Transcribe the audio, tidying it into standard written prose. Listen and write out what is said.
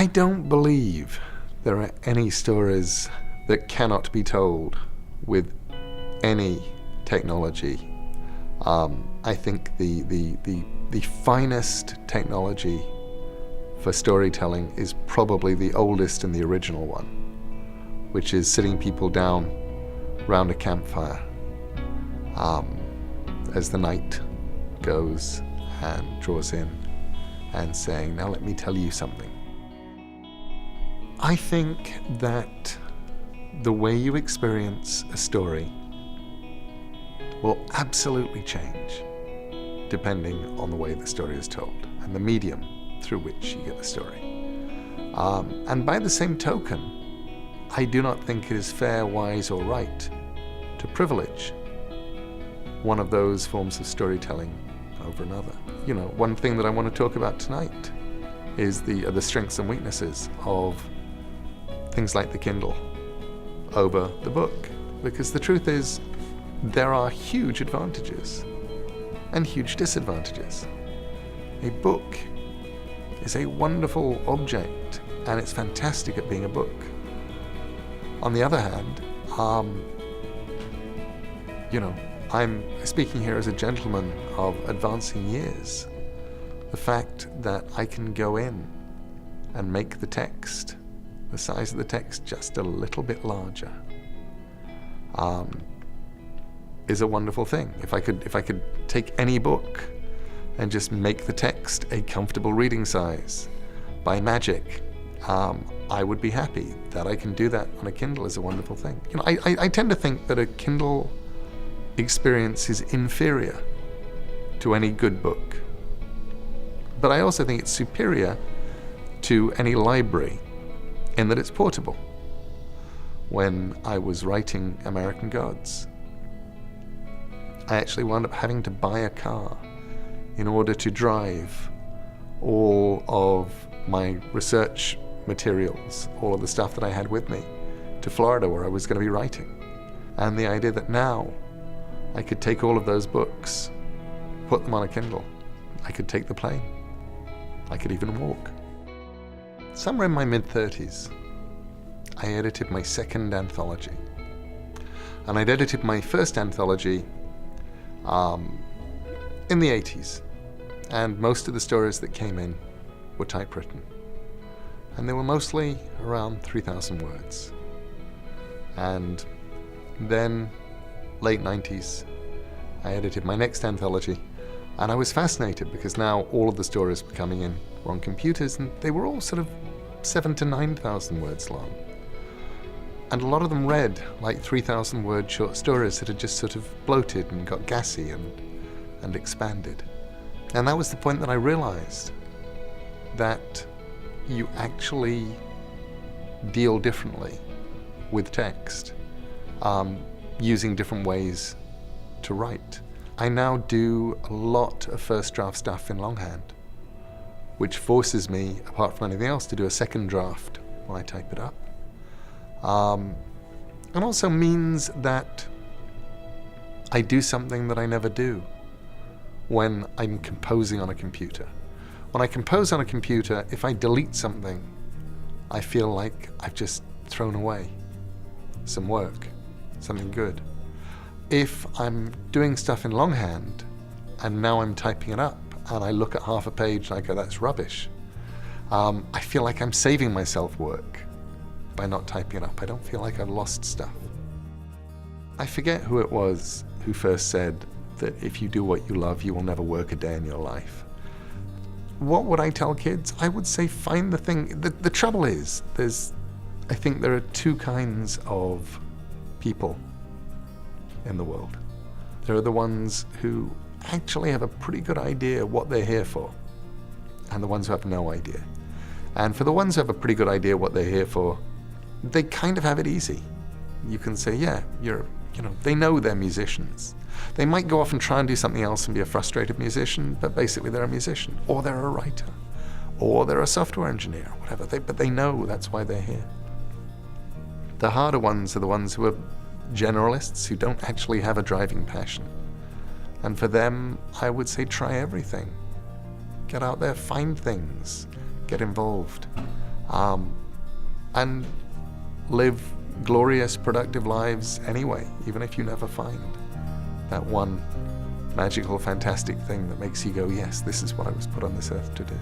I don't believe there are any stories that cannot be told with any technology. I think the finest technology for storytelling is probably the oldest and the original one, which is sitting people down round a campfire as the night goes and draws in and saying, now let me tell you something. I think that the way you experience a story will absolutely change depending on the way the story is told and the medium through which you get the story. And by the same token, I do not think it is fair, wise, or right to privilege one of those forms of storytelling over another. You know, one thing that I want to talk about tonight is the strengths and weaknesses of things like the Kindle over the book. Because the truth is, there are huge advantages and huge disadvantages. A book is a wonderful object, and it's fantastic at being a book. On the other hand, I'm speaking here as a gentleman of advancing years. The fact that I can go in and make the text, the size of the text, just a little bit larger, is a wonderful thing. If I could take any book and just make the text a comfortable reading size by magic, I would be happy. That I can do that on a Kindle is a wonderful thing. You know, I tend to think that a Kindle experience is inferior to any good book, but I also think it's superior to any library in that it's portable. When I was writing American Gods, I actually wound up having to buy a car in order to drive all of my research materials, all of the stuff that I had with me, to Florida where I was going to be writing. And the idea that now I could take all of those books, put them on a Kindle, I could take the plane, I could even walk. Somewhere in my mid-30s, I edited my second anthology. And I'd edited my first anthology in the 80s, and most of the stories that came in were typewritten, and they were mostly around 3,000 words. And then, late 90s, I edited my next anthology, and I was fascinated because now all of the stories were coming in were on computers, and they were all sort of 7,000 to 9,000 words long. And a lot of them read like 3,000 word short stories that had just sort of bloated and got gassy and expanded. And that was the point that I realized that you actually deal differently with text, using different ways to write. I now do a lot of first draft stuff in longhand, which forces me, apart from anything else, to do a second draft when I type it up. And also means that I do something that I never do when I'm composing on a computer. When I compose on a computer, if I delete something, I feel like I've just thrown away some work, something good. If I'm doing stuff in longhand, and now I'm typing it up, and I look at half a page and I go, that's rubbish, I feel like I'm saving myself work by not typing it up. I don't feel like I've lost stuff. I forget who it was who first said that if you do what you love, you will never work a day in your life. What would I tell kids? I would say find the thing. The trouble is, I think there are two kinds of people in the world. There are the ones who actually have a pretty good idea what they're here for, and the ones who have no idea. And for the ones who have a pretty good idea what they're here for, they kind of have it easy. You can say, yeah, they know they're musicians. They might go off and try and do something else and be a frustrated musician, but basically they're a musician, or they're a writer, or they're a software engineer, whatever. But they know that's why they're here. The harder ones are the ones who are generalists, who don't actually have a driving passion. And for them, I would say try everything. Get out there, find things, get involved. and live glorious, productive lives anyway, even if you never find that one magical, fantastic thing that makes you go, yes, this is what I was put on this earth to do.